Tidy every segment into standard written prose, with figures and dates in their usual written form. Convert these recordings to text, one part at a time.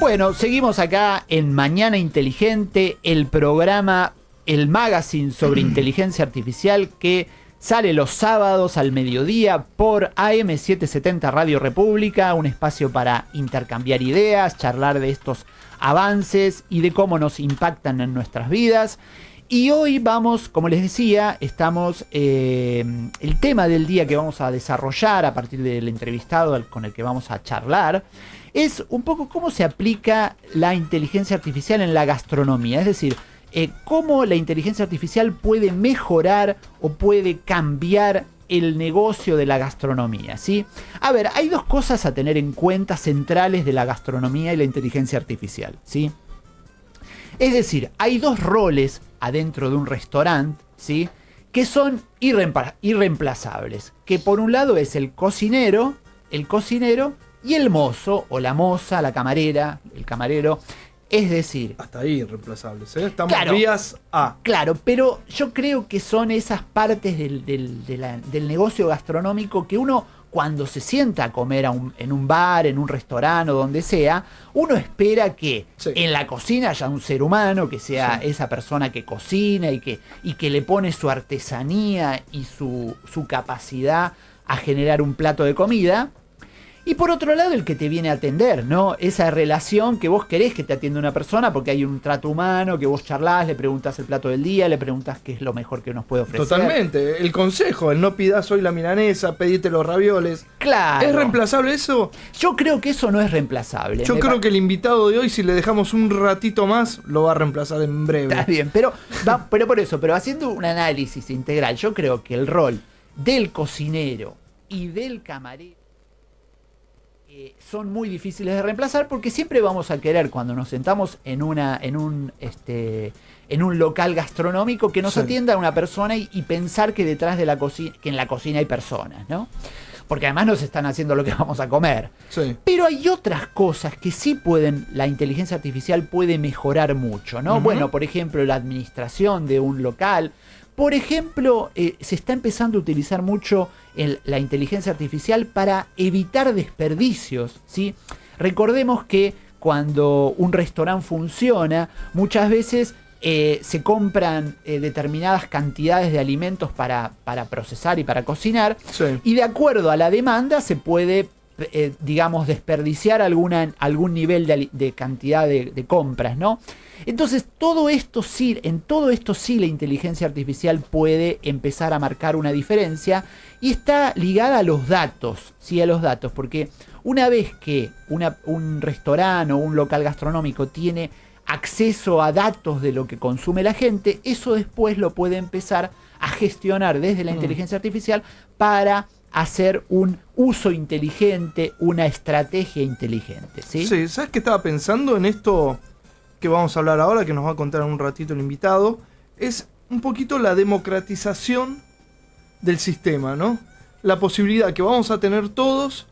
Bueno, seguimos acá en Mañana Inteligente, el programa, el magazine sobre inteligencia artificial que sale los sábados al mediodía por AM770 Radio República, un espacio para intercambiar ideas, charlar de estos avances y de cómo nos impactan en nuestras vidas. Y hoy vamos, como les decía, estamos el tema del día que vamos a desarrollar a partir del entrevistado con el que vamos a charlar es un poco cómo se aplica la inteligencia artificial en la gastronomía, es decir, cómo la inteligencia artificial puede mejorar o puede cambiar el negocio de la gastronomía, ¿sí? A ver, hay dos cosas a tener en cuenta centrales de la gastronomía y la inteligencia artificial, ¿sí? Es decir, hay dos roles adentro de un restaurante, ¿sí?, que son irreemplazables, que por un lado es el cocinero y el mozo o la moza, la camarera, el camarero. Es decir, hasta ahí irreemplazables, ¿eh? Estamos claro, vías A. Claro, pero yo creo que son esas partes del negocio gastronómico que uno, cuando se sienta a comer en un bar, en un restaurante o donde sea, uno espera que en la cocina haya un ser humano, que sea esa persona que cocina y que le pone su artesanía y su capacidad a generar un plato de comida. Y por otro lado, el que te viene a atender, ¿no? Esa relación que vos querés que te atienda una persona porque hay un trato humano, que vos charlás, le preguntás el plato del día, le preguntás qué es lo mejor que nos puede ofrecer. Totalmente. El consejo, el no pidas hoy la milanesa, pedite los ravioles. Claro. ¿Es reemplazable eso? Yo creo que eso no es reemplazable. Yo creo que el invitado de hoy, si le dejamos un ratito más, lo va a reemplazar en breve. Está bien, pero por eso, pero haciendo un análisis integral, yo creo que el rol del cocinero y del camarero son muy difíciles de reemplazar porque siempre vamos a querer, cuando nos sentamos en un local gastronómico, que nos atienda una persona y pensar que detrás de la cocina, que en la cocina hay personas, ¿no? Porque además nos están haciendo lo que vamos a comer. Sí. Pero hay otras cosas que sí la inteligencia artificial puede mejorar mucho, ¿no? Bueno, por ejemplo, la administración de un local. Por ejemplo, se está empezando a utilizar mucho la inteligencia artificial para evitar desperdicios, ¿sí? Recordemos que cuando un restaurante funciona, muchas veces se compran determinadas cantidades de alimentos para procesar y para cocinar, y de acuerdo a la demanda se puede, digamos, desperdiciar algún nivel de cantidad de compras, ¿no? Entonces, en todo esto sí la inteligencia artificial puede empezar a marcar una diferencia y está ligada a los datos, ¿sí? A los datos, porque una vez que un restaurante o un local gastronómico tiene acceso a datos de lo que consume la gente, eso después lo puede empezar a gestionar desde la inteligencia artificial para hacer un uso inteligente, una estrategia inteligente, ¿sí? Sí, ¿sabes qué estaba pensando en esto que vamos a hablar ahora, que nos va a contar en un ratito el invitado? Es un poquito la democratización del sistema, ¿no? La posibilidad que vamos a tener todos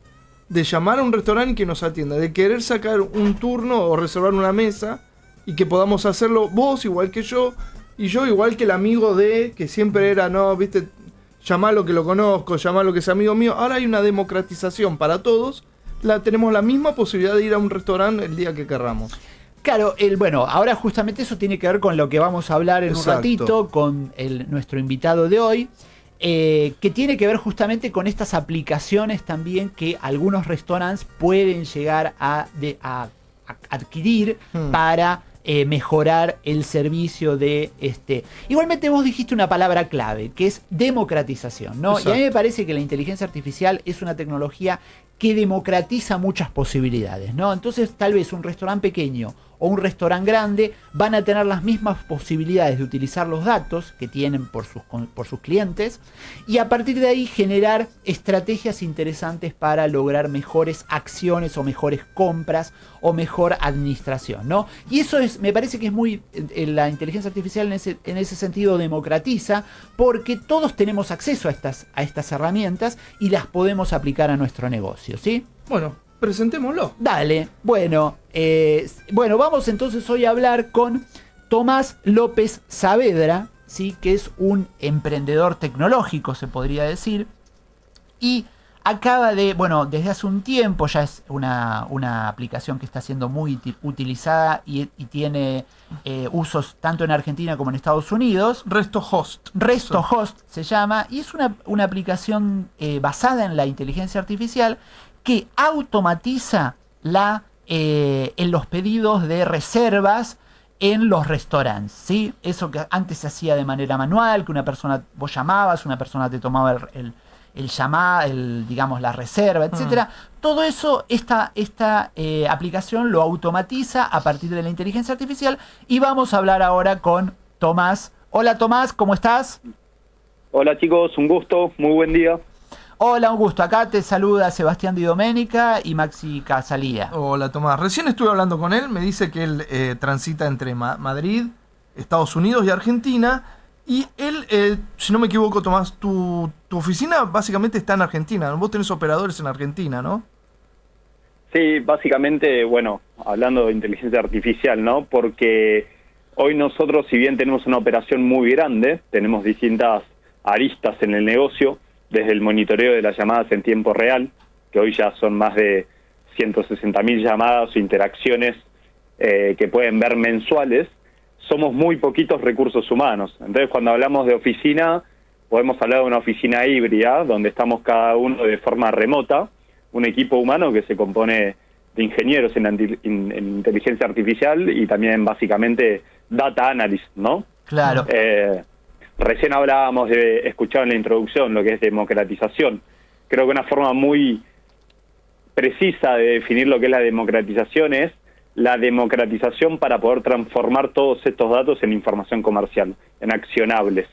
de llamar a un restaurante que nos atienda, de querer sacar un turno o reservar una mesa y que podamos hacerlo vos igual que yo y yo igual que el amigo que siempre era, no, viste, llamalo que lo conozco, llamalo que es amigo mío. Ahora hay una democratización para todos, tenemos la misma posibilidad de ir a un restaurante el día que querramos. Claro, bueno, ahora justamente eso tiene que ver con lo que vamos a hablar en un ratito con nuestro invitado de hoy, que tiene que ver justamente con estas aplicaciones también que algunos restaurantes pueden llegar a adquirir para mejorar el servicio de Igualmente vos dijiste una palabra clave, que es democratización, ¿no? Exacto. Y a mí me parece que la inteligencia artificial es una tecnología que democratiza muchas posibilidades, ¿no? Entonces tal vez un restaurante pequeño o un restaurante grande van a tener las mismas posibilidades de utilizar los datos que tienen por sus clientes y a partir de ahí generar estrategias interesantes para lograr mejores acciones o mejores compras o mejor administración, ¿no? Y eso me parece que es muy, la inteligencia artificial en ese sentido democratiza, porque todos tenemos acceso a estas herramientas y las podemos aplicar a nuestro negocio, ¿sí? Bueno, presentémoslo. Dale, bueno, vamos entonces hoy a hablar con Tomás López Saavedra, ¿sí? Que es un emprendedor tecnológico, se podría decir, y acaba de, bueno, desde hace un tiempo ya es una aplicación que está siendo muy utilizada y tiene usos tanto en Argentina como en Estados Unidos. RestoHost. RestoHost se llama, y es una aplicación basada en la inteligencia artificial que automatiza en los pedidos de reservas en los restaurantes, ¿sí? Eso que antes se hacía de manera manual, que vos llamabas, una persona te tomaba digamos, la reserva, etcétera. Todo eso, esta aplicación lo automatiza a partir de la inteligencia artificial, y vamos a hablar ahora con Tomás. Hola Tomás, ¿cómo estás? Hola chicos, un gusto, muy buen día. Hola, un gusto. Acá te saluda Sebastián Di Domenica y Maxi Casalía. Hola Tomás, recién estuve hablando con él, me dice que él transita entre Madrid, Estados Unidos y Argentina, y él, si no me equivoco Tomás, tu oficina básicamente está en Argentina, ¿no? Vos tenés operadores en Argentina, ¿no? Sí, básicamente, bueno, hablando de inteligencia artificial, ¿no? Porque hoy nosotros, si bien tenemos una operación muy grande, tenemos distintas aristas en el negocio, desde el monitoreo de las llamadas en tiempo real, que hoy ya son más de 160.000 llamadas o interacciones que pueden ver mensuales, somos muy poquitos recursos humanos. Entonces, cuando hablamos de oficina, podemos hablar de una oficina híbrida, donde estamos cada uno de forma remota, un equipo humano que se compone de ingenieros en inteligencia artificial y también básicamente data analyst, ¿no? Claro. Recién hablábamos escuchado en la introducción, lo que es democratización. Creo que una forma muy precisa de definir lo que es la democratización es la democratización para poder transformar todos estos datos en información comercial, en accionables.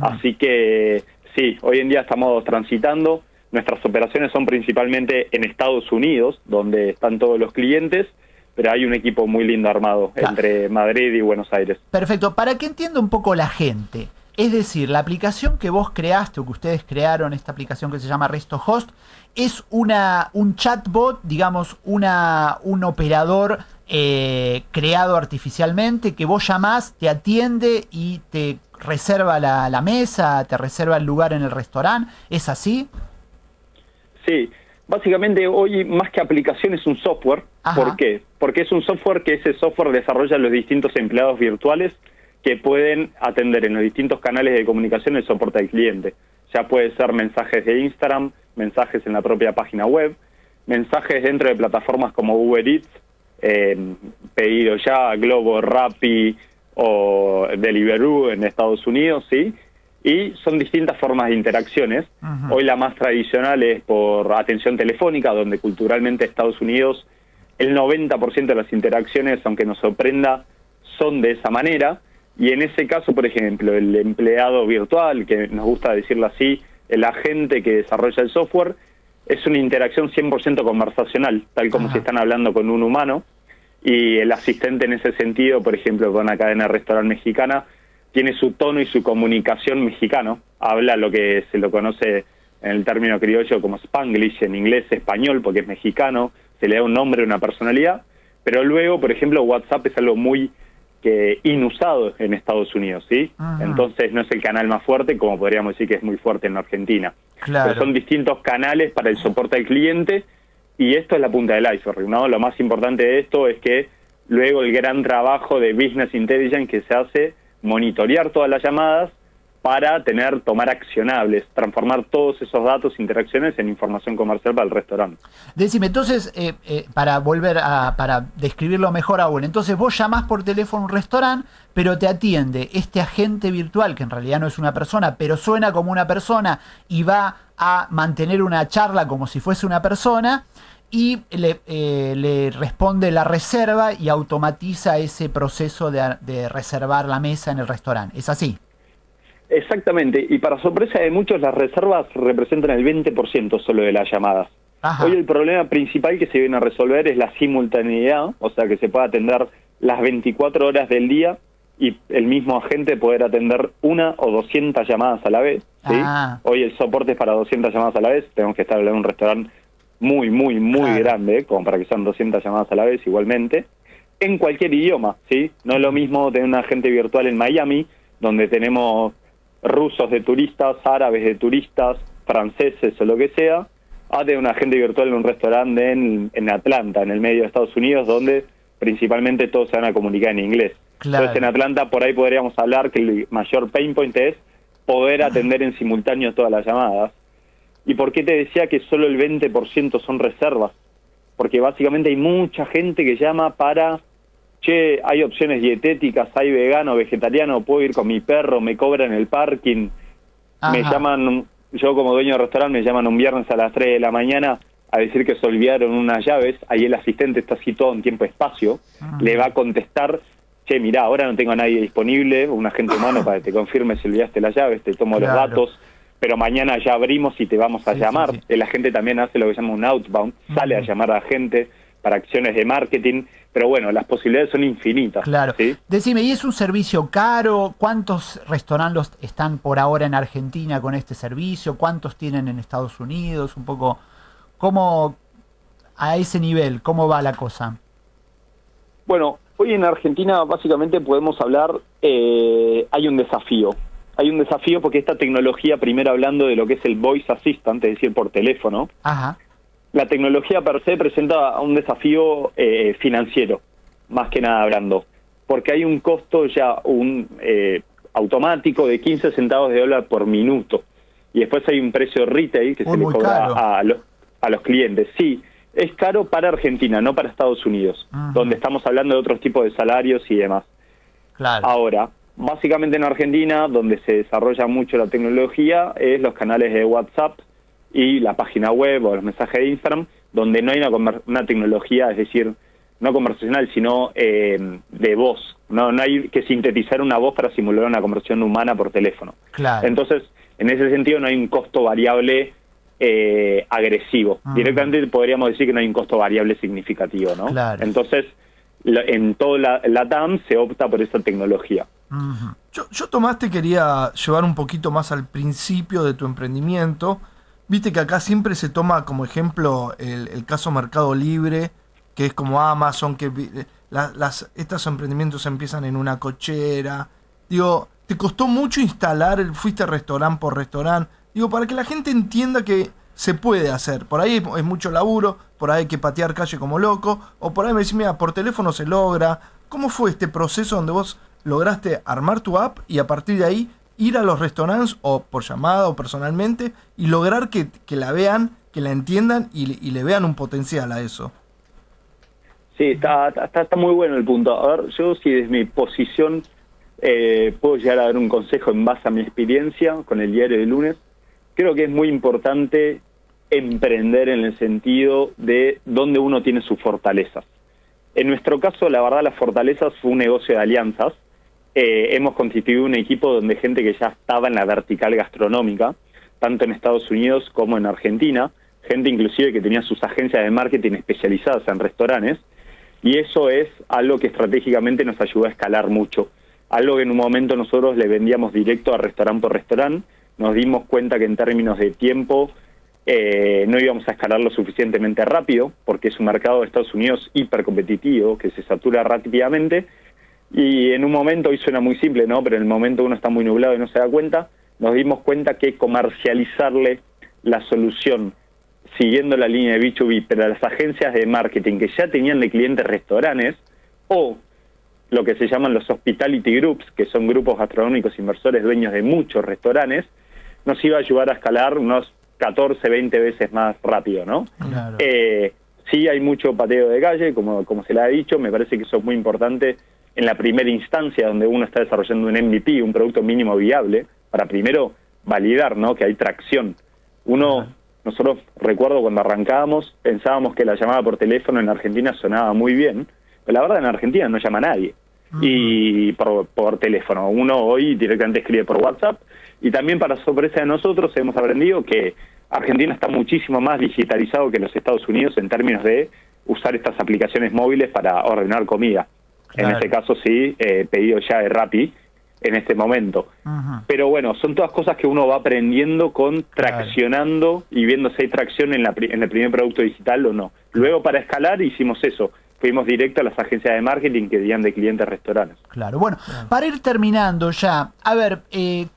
Así que sí, hoy en día estamos transitando. Nuestras operaciones son principalmente en Estados Unidos, donde están todos los clientes, pero hay un equipo muy lindo armado entre Madrid y Buenos Aires. Perfecto. Para que entienda un poco la gente, es decir, la aplicación que vos creaste o que ustedes crearon, esta aplicación que se llama RestoHost, es un chatbot, digamos, un operador creado artificialmente que vos llamás, te atiende y te reserva la mesa, te reserva el lugar en el restaurante. ¿Es así? Sí, básicamente hoy más que aplicación es un software. Ajá. ¿Por qué? Porque es un software que ese software desarrolla los distintos empleados virtuales que pueden atender en los distintos canales de comunicación el soporte al cliente. Ya puede ser mensajes de Instagram, mensajes en la propia página web, mensajes dentro de plataformas como Uber Eats, Pedido Ya, Globo, Rappi o Deliveroo en Estados Unidos, ¿sí? Y son distintas formas de interacciones. Hoy la más tradicional es por atención telefónica, donde culturalmente Estados Unidos el 90% de las interacciones, aunque nos sorprenda, son de esa manera. Y en ese caso, por ejemplo, el empleado virtual, que nos gusta decirlo así, el agente que desarrolla el software, es una interacción 100% conversacional, tal como si están hablando con un humano. Y el asistente en ese sentido, por ejemplo, con una cadena de restaurante mexicana, tiene su tono y su comunicación mexicano. Habla lo que se lo conoce en el término criollo como Spanglish, en inglés español, porque es mexicano, se le da un nombre, una personalidad. Pero luego, por ejemplo, WhatsApp es algo muy inusado en Estados Unidos, ¿sí? Entonces no es el canal más fuerte, como podríamos decir que es muy fuerte en Argentina. Claro. Pero son distintos canales para el soporte al cliente, y esto es la punta del iceberg, ¿no? Lo más importante de esto es que luego el gran trabajo de Business Intelligence que se hace, monitorear todas las llamadas para tomar accionables, transformar todos esos datos, interacciones en información comercial para el restaurante. Decime, entonces, para describirlo mejor aún, entonces vos llamás por teléfono a un restaurante, pero te atiende este agente virtual, que en realidad no es una persona, pero suena como una persona y va a mantener una charla como si fuese una persona, y le responde la reserva y automatiza ese proceso de reservar la mesa en el restaurante. ¿Es así? Exactamente, y para sorpresa de muchos, las reservas representan el 20% solo de las llamadas. Ajá. Hoy el problema principal que se viene a resolver es la simultaneidad, o sea que se puede atender las 24 horas del día y el mismo agente poder atender 1 o 200 llamadas a la vez, ¿sí? Hoy el soporte es para 200 llamadas a la vez, tenemos que estar en un restaurante muy claro, grande, como para que sean 200 llamadas a la vez igualmente, en cualquier idioma, ¿sí? No es lo mismo tener un agente virtual en Miami, donde tenemos rusos de turistas, árabes de turistas, franceses o lo que sea, de un agente virtual en un restaurante en Atlanta, en el medio de Estados Unidos, donde principalmente todos se van a comunicar en inglés. Claro. Entonces en Atlanta por ahí podríamos hablar que el mayor pain point es poder atender en simultáneo todas las llamadas. ¿Y por qué te decía que solo el 20% son reservas? Porque básicamente hay mucha gente que llama para, che, hay opciones dietéticas, hay vegano, vegetariano, puedo ir con mi perro, me cobran el parking, me llaman, yo como dueño de restaurante me llaman un viernes a las 3 de la mañana a decir que se olvidaron unas llaves, ahí el asistente está situado en tiempo y espacio, le va a contestar, che, mirá, ahora no tengo a nadie disponible, un agente humano para que te confirme si olvidaste las llaves, te tomo los datos, pero mañana ya abrimos y te vamos a llamar. Sí. El agente también hace lo que se llama un outbound, sale a llamar a la gente para acciones de marketing, pero bueno, las posibilidades son infinitas. Claro. ¿Sí? Decime, ¿y es un servicio caro? ¿Cuántos restaurantes están por ahora en Argentina con este servicio? ¿Cuántos tienen en Estados Unidos? Un poco, ¿cómo, a ese nivel, cómo va la cosa? Bueno, hoy en Argentina básicamente podemos hablar, hay un desafío. Hay un desafío porque esta tecnología, primero hablando de lo que es el voice assistant, es decir, por teléfono, la tecnología per se presenta un desafío financiero, más que nada hablando, porque hay un costo ya automático de 15 centavos de dólar por minuto, y después hay un precio retail que se le cobra a los clientes. Sí, es caro para Argentina, no para Estados Unidos, donde estamos hablando de otros tipos de salarios y demás. Claro. Ahora, básicamente en Argentina, donde se desarrolla mucho la tecnología, es los canales de WhatsApp y la página web o los mensajes de Instagram, donde no hay una tecnología, es decir, no conversacional, sino de voz. No hay que sintetizar una voz para simular una conversación humana por teléfono. Claro. Entonces, en ese sentido no hay un costo variable agresivo. Directamente podríamos decir que no hay un costo variable significativo, ¿no? Claro. Entonces, en toda la TAM se opta por esa tecnología. Yo, Tomás, te quería llevar un poquito más al principio de tu emprendimiento. Viste que acá siempre se toma como ejemplo el caso Mercado Libre, que es como Amazon, que estos emprendimientos empiezan en una cochera. Digo, ¿te costó mucho instalar? ¿Fuiste restaurante por restaurante? Digo, para que la gente entienda que se puede hacer. Por ahí es mucho laburo, por ahí hay que patear calle como loco, o por ahí me decís, mira, por teléfono se logra. ¿Cómo fue este proceso donde vos lograste armar tu app y a partir de ahí ir a los restaurantes o por llamada o personalmente y lograr que la vean, que la entiendan y le vean un potencial a eso? Sí, está muy bueno el punto. A ver, yo si desde mi posición puedo llegar a dar un consejo en base a mi experiencia con el diario de lunes, creo que es muy importante emprender en el sentido de dónde uno tiene sus fortalezas. En nuestro caso, la verdad, las fortalezas fue un negocio de alianzas. Hemos constituido un equipo donde gente que ya estaba en la vertical gastronómica, tanto en Estados Unidos como en Argentina, gente inclusive que tenía sus agencias de marketing especializadas en restaurantes, y eso es algo que estratégicamente nos ayudó a escalar mucho. Algo que en un momento nosotros le vendíamos directo a restaurante por restaurante, nos dimos cuenta que en términos de tiempo no íbamos a escalar lo suficientemente rápido, porque es un mercado de Estados Unidos hipercompetitivo, que se satura rápidamente, y en un momento, hoy suena muy simple, ¿no? Pero en el momento uno está muy nublado y no se da cuenta, nos dimos cuenta que comercializarle la solución siguiendo la línea de B2B, pero a las agencias de marketing que ya tenían de clientes restaurantes, o lo que se llaman los hospitality groups, que son grupos gastronómicos inversores dueños de muchos restaurantes, nos iba a ayudar a escalar unos 14, 20 veces más rápido, ¿no? Claro. Sí hay mucho pateo de calle, como se le ha dicho, me parece que eso es muy importante en la primera instancia donde uno está desarrollando un MVP, un producto mínimo viable, para primero validar, ¿no?, que hay tracción. Nosotros, recuerdo cuando arrancábamos, pensábamos que la llamada por teléfono en Argentina sonaba muy bien, pero la verdad en Argentina no llama a nadie. Y por teléfono. Uno hoy directamente escribe por WhatsApp, y también para sorpresa de nosotros hemos aprendido que Argentina está muchísimo más digitalizado que los Estados Unidos en términos de usar estas aplicaciones móviles para ordenar comida. Claro. En este caso sí, pedido ya de Rappi en este momento. Pero bueno, son todas cosas que uno va aprendiendo traccionando y viendo si hay tracción en el primer producto digital o no. Luego para escalar hicimos eso. Fuimos directo a las agencias de marketing que tenían de clientes restaurantes. Claro, bueno, para ir terminando ya, a ver,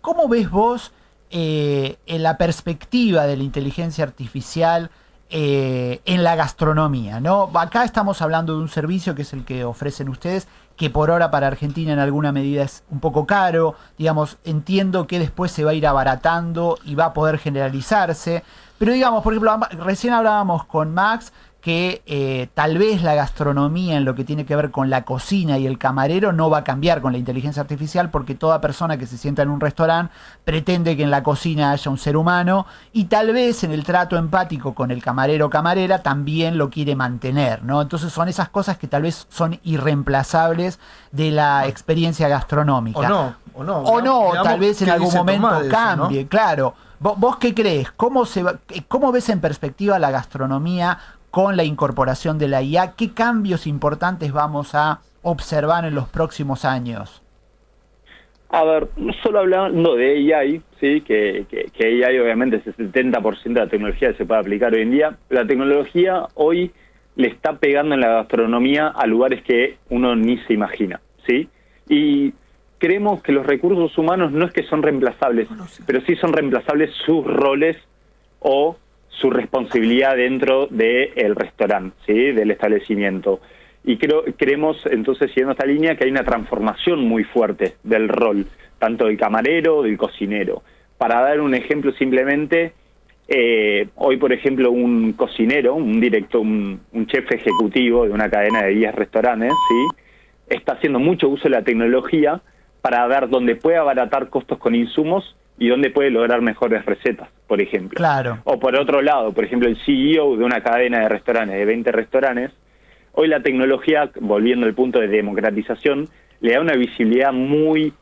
¿cómo ves vos en la perspectiva de la inteligencia artificial en la gastronomía, ¿no? Acá estamos hablando de un servicio que es el que ofrecen ustedes, que por ahora para Argentina en alguna medida es un poco caro, digamos, entiendo que después se va a ir abaratando y va a poder generalizarse, pero digamos, por ejemplo, recién hablábamos con Max que tal vez la gastronomía en lo que tiene que ver con la cocina y el camarero no va a cambiar con la inteligencia artificial, porque toda persona que se sienta en un restaurante pretende que en la cocina haya un ser humano y tal vez en el trato empático con el camarero o camarera también lo quiere mantener, ¿no? Entonces son esas cosas que tal vez son irreemplazables de la experiencia gastronómica. O no, tal vez en algún momento cambie, ¿no? Claro. ¿Vos qué crees? ¿Cómo ves en perspectiva la gastronomía con la incorporación de la IA? ¿Qué cambios importantes vamos a observar en los próximos años? A ver, no solo hablando de AI, ¿sí? que AI obviamente es el 70% de la tecnología que se puede aplicar hoy en día. La tecnología hoy le está pegando en la gastronomía a lugares que uno ni se imagina, ¿sí? Y creemos que los recursos humanos no es que son reemplazables, pero sí son reemplazables sus roles o su responsabilidad dentro del restaurante, ¿sí? Del establecimiento. Y creemos, entonces, siguiendo esta línea, que hay una transformación muy fuerte del rol, tanto del camarero, del cocinero. Para dar un ejemplo simplemente, hoy, por ejemplo, un cocinero, un chef ejecutivo de una cadena de 10 restaurantes, ¿sí? Está haciendo mucho uso de la tecnología para ver dónde puede abaratar costos con insumos y dónde puede lograr mejores recetas, por ejemplo. Claro. O por otro lado, por ejemplo, el CEO de una cadena de restaurantes, de 20 restaurantes, hoy la tecnología, volviendo al punto de democratización, le da una visibilidad muy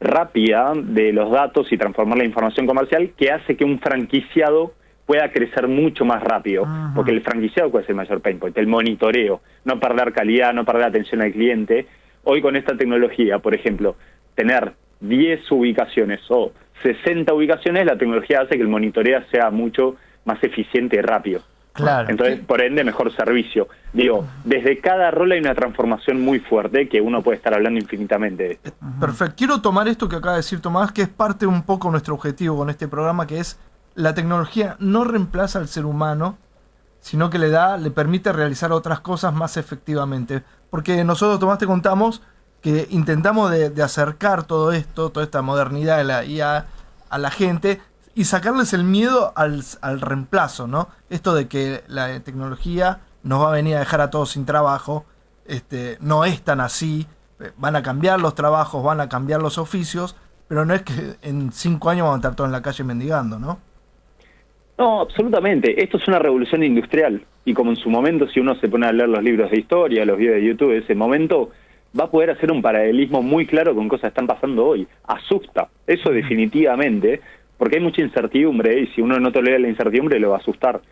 rápida de los datos y transformar la información comercial que hace que un franquiciado pueda crecer mucho más rápido. Ajá. Porque el franquiciado, ¿cuál es el mayor pain point? El monitoreo, no perder calidad, no perder atención al cliente. Hoy con esta tecnología, por ejemplo, tener 10 ubicaciones o 60 ubicaciones, la tecnología hace que el monitoreo sea mucho más eficiente y rápido. Claro. Entonces, por ende, mejor servicio. Digo, desde cada rol hay una transformación muy fuerte que uno puede estar hablando infinitamente de esto. Perfecto. Quiero tomar esto que acaba de decir Tomás, que es parte un poco de nuestro objetivo con este programa, que es la tecnología no reemplaza al ser humano, sino que le permite realizar otras cosas más efectivamente. Porque nosotros, Tomás, te contamos que intentamos de acercar todo esto, toda esta modernidad de la IA a la gente y sacarles el miedo al reemplazo, ¿no? Esto de que la tecnología nos va a venir a dejar a todos sin trabajo, no es tan así, van a cambiar los trabajos, van a cambiar los oficios, pero no es que en 5 años vamos a estar todos en la calle mendigando, ¿no? No, absolutamente. Esto es una revolución industrial y como en su momento, si uno se pone a leer los libros de historia, los videos de YouTube de ese momento, va a poder hacer un paralelismo muy claro con cosas que están pasando hoy. Asusta, eso definitivamente, porque hay mucha incertidumbre y si uno no tolera la incertidumbre lo va a asustar.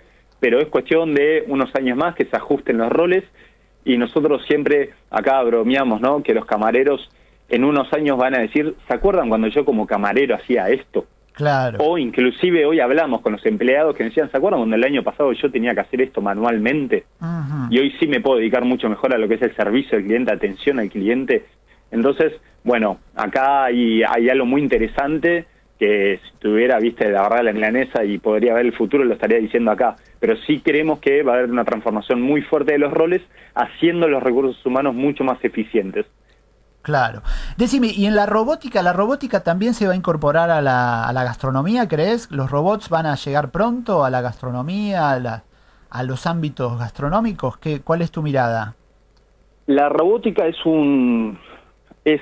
Pero es cuestión de unos años más que se ajusten los roles y nosotros siempre acá bromeamos, ¿no? Que los camareros en unos años van a decir, ¿se acuerdan cuando yo como camarero hacía esto? Claro. O inclusive hoy hablamos con los empleados que decían, ¿se acuerdan cuando el año pasado yo tenía que hacer esto manualmente? Uh-huh. Y hoy sí me puedo dedicar mucho mejor a lo que es el servicio al cliente, atención al cliente. Entonces, bueno, acá hay algo muy interesante que si tuviera, viste, la verdad la milanesa y podría ver el futuro, lo estaría diciendo acá. Pero sí creemos que va a haber una transformación muy fuerte de los roles, haciendo los recursos humanos mucho más eficientes. Claro. Decime, ¿y en la robótica también se va a incorporar a la gastronomía, crees? ¿Los robots van a llegar pronto a la gastronomía, a los ámbitos gastronómicos? ¿Cuál es tu mirada? La robótica es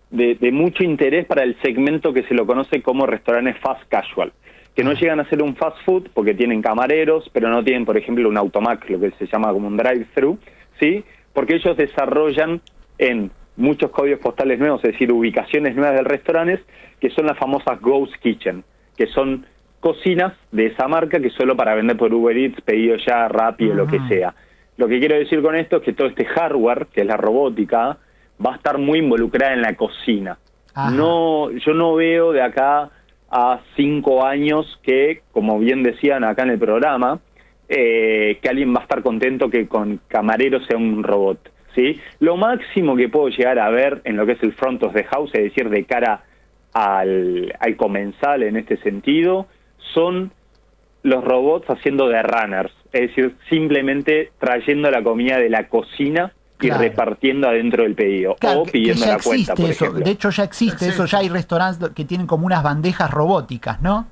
de mucho interés para el segmento que se lo conoce como restaurantes fast casual, que no llegan a ser un fast food porque tienen camareros, pero no tienen, por ejemplo, un automac, lo que se llama como un drive-thru, ¿sí? Porque ellos desarrollan en muchos códigos postales nuevos, es decir, ubicaciones nuevas del restaurante, que son las famosas Ghost Kitchen, que son cocinas de esa marca que solo para vender por Uber Eats, pedido ya, Rappi o lo que sea. Lo que quiero decir con esto es que todo este hardware, que es la robótica, va a estar muy involucrada en la cocina. Yo no veo de acá a 5 años que, como bien decían acá en el programa, que alguien va a estar contento que con camarero sea un robot. ¿Sí? Lo máximo que puedo llegar a ver en lo que es el front of the house, es decir, de cara al comensal en este sentido, son los robots haciendo de runners. es decir, simplemente trayendo la comida de la cocina y Claro. repartiendo adentro del pedido, Claro, o pidiendo ya la cuenta, por existe eso. ejemplo. De hecho, ya existe eso. Ya hay restaurantes que tienen como unas bandejas robóticas, ¿no?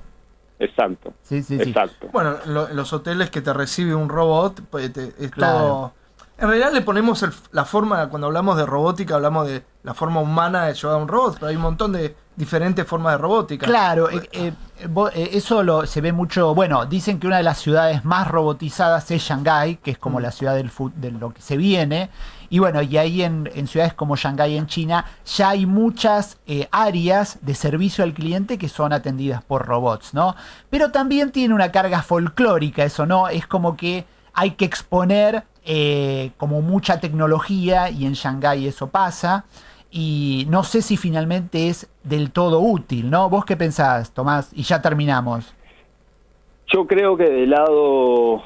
Exacto, Sí, sí, sí. exacto. Bueno, los hoteles que te recibe un robot, pues, es Claro. todo... En realidad le ponemos la forma, cuando hablamos de robótica, hablamos de la forma humana de llevar un robot, pero hay un montón de diferentes formas de robótica. Claro, eso se ve mucho. Bueno, dicen que una de las ciudades más robotizadas es Shanghái, que es como la ciudad de lo que se viene. Y bueno, y ahí en ciudades como Shanghái en China ya hay muchas áreas de servicio al cliente que son atendidas por robots, ¿no? Pero también tiene una carga folclórica eso, ¿no? Es como que hay que exponer como mucha tecnología y en Shanghái eso pasa. Y no sé si finalmente es del todo útil, ¿no? ¿Vos qué pensás, Tomás? Y ya terminamos. Yo creo que del lado,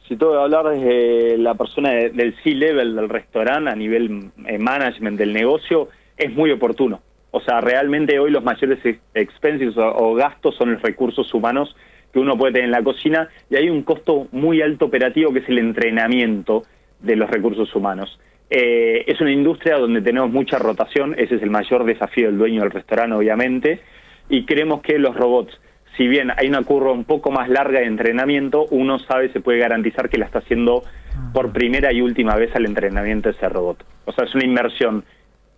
si tengo que hablar desde la persona del C-level del restaurante a nivel management del negocio, es muy oportuno. O sea, realmente hoy los mayores expenses o gastos son los recursos humanos que uno puede tener en la cocina, y hay un costo muy alto operativo que es el entrenamiento de los recursos humanos. Es una industria donde tenemos mucha rotación, ese es el mayor desafío del dueño del restaurante, obviamente, y creemos que los robots, si bien hay una curva un poco más larga de entrenamiento, uno se puede garantizar que la está haciendo por primera y última vez al entrenamiento de ese robot. O sea, es una inversión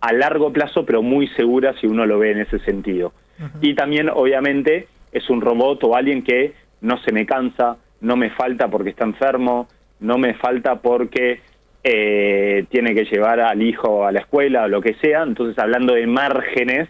a largo plazo, pero muy segura si uno lo ve en ese sentido. Y también, obviamente, es un robot o alguien que no se me cansa, no me falta porque está enfermo, no me falta porque tiene que llevar al hijo a la escuela o lo que sea. Entonces, hablando de márgenes,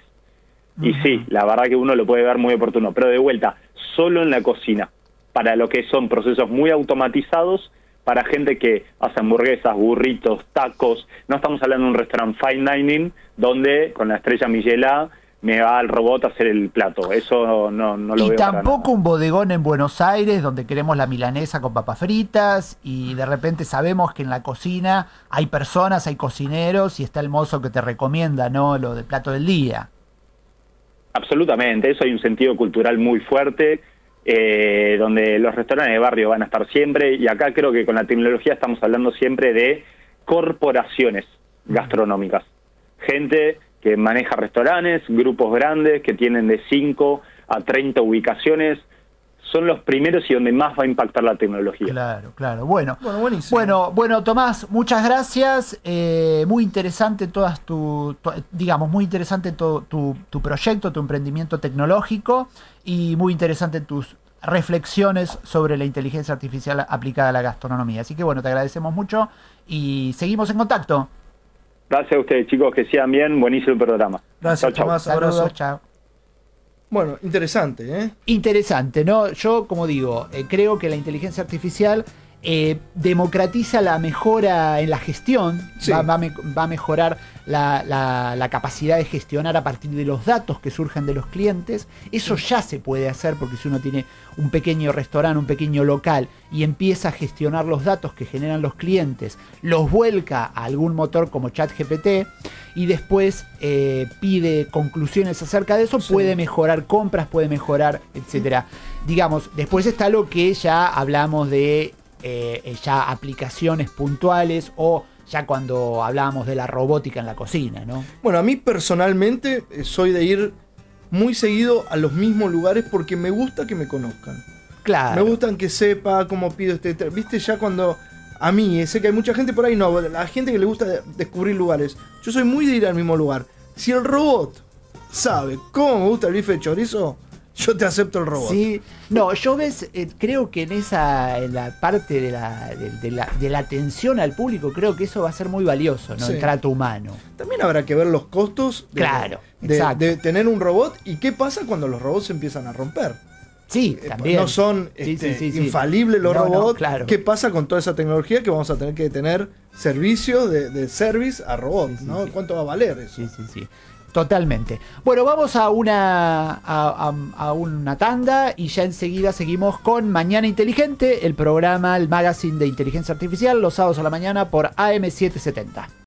y sí, la verdad que uno lo puede ver muy oportuno, pero de vuelta, solo en la cocina, para lo que son procesos muy automatizados, para gente que hace hamburguesas, burritos, tacos. No estamos hablando de un restaurante fine dining donde con la estrella Michelin me va el robot a hacer el plato. Eso no lo veo. Y para tampoco nada. un bodegón en Buenos Aires donde queremos la milanesa con papas fritas y de repente sabemos que en la cocina hay personas, hay cocineros y está el mozo que te recomienda, ¿no? Lo del plato del día. Absolutamente, eso hay un sentido cultural muy fuerte, donde los restaurantes de barrio van a estar siempre, y acá creo que con la tecnología estamos hablando siempre de corporaciones gastronómicas. Gente que maneja restaurantes, grupos grandes que tienen de 5 a 30 ubicaciones, son los primeros y donde más va a impactar la tecnología. Claro, claro. Bueno, Buenísimo. bueno, Tomás, muchas gracias. Muy interesante digamos, muy interesante tu proyecto, tu emprendimiento tecnológico y muy interesante tus reflexiones sobre la inteligencia artificial aplicada a la gastronomía. Así que bueno, te agradecemos mucho y seguimos en contacto. Gracias a ustedes, chicos, que sigan bien. Buenísimo el programa. Gracias, Chau, chau. Tomás. Abrazo. Saludos, chao. Bueno, interesante, ¿eh? Interesante, ¿no? Yo, como digo, creo que la inteligencia artificial democratiza la mejora en la gestión, Sí. va a mejorar la capacidad de gestionar a partir de los datos que surgen de los clientes. Eso ya se puede hacer porque si uno tiene un pequeño restaurante, un pequeño local y empieza a gestionar los datos que generan los clientes, los vuelca a algún motor como ChatGPT y después pide conclusiones acerca de eso, Sí. puede mejorar compras, puede mejorar, etcétera. Digamos, después está lo que ya hablamos de ya aplicaciones puntuales o ya cuando hablábamos de la robótica en la cocina, ¿no? Bueno, a mí personalmente soy de ir muy seguido a los mismos lugares porque me gusta que me conozcan. Claro. Me gustan que sepa cómo pido viste, ya cuando a mí, sé que hay mucha gente por ahí, no, la gente que le gusta descubrir lugares. Yo soy muy de ir al mismo lugar. Si el robot sabe cómo me gusta el bife de chorizo, yo te acepto el robot. Sí, no, yo creo que en la parte de la atención al público, creo que eso va a ser muy valioso, ¿no? Sí. El trato humano. También habrá que ver los costos Claro, exacto. de tener un robot y qué pasa cuando los robots se empiezan a romper. Sí, también. No son Sí, sí. infalibles los No, no, robots. claro. ¿Qué pasa con toda esa tecnología que vamos a tener que tener servicios de service a robots? Sí, sí, ¿no? sí. ¿Cuánto va a valer eso? Sí. Totalmente. Bueno, vamos a una tanda y ya enseguida seguimos con Mañana Inteligente, el programa, el magazine de inteligencia artificial, los sábados a la mañana por AM770.